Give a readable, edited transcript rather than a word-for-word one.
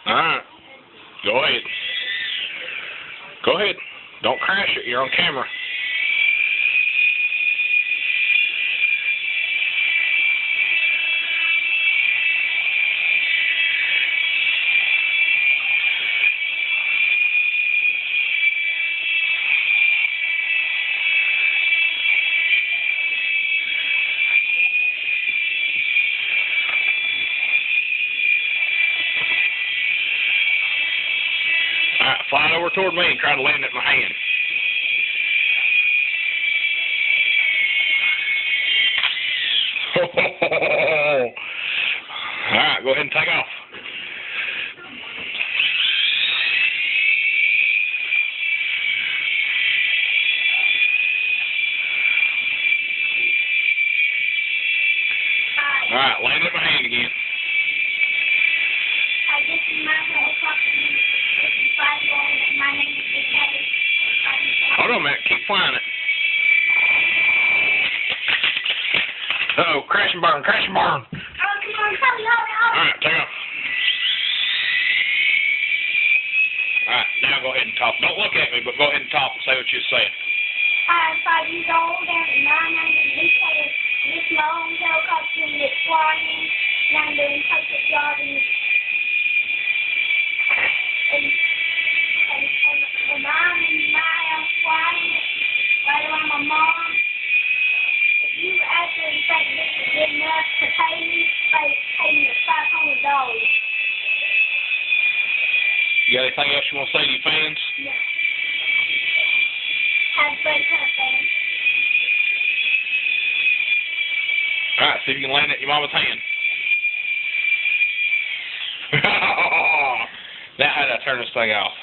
Alright. Go ahead. Go ahead. Don't crash it. You're on camera. Alright, fly over toward me and try to land at my hand. Alright, go ahead and take off. Alright, land at my hand again. Hold on a minute, keep flying it. Uh-oh, crash and burn, crash and burn. Alright, take off. Alright, now go ahead and talk. Don't look at me, but go ahead and talk and say what you're saying. I'm 5 years old and 900 this long helicopter that's flying, and I'm doing perfect driving. And I'm in my flying right around my mom. If you actually think this is good enough to pay me, pay me $500. You got anything else you want to say to your fans? Yeah. Have a great time. Alright, see if you can land at your mama's hand. Now how do I turn this thing off?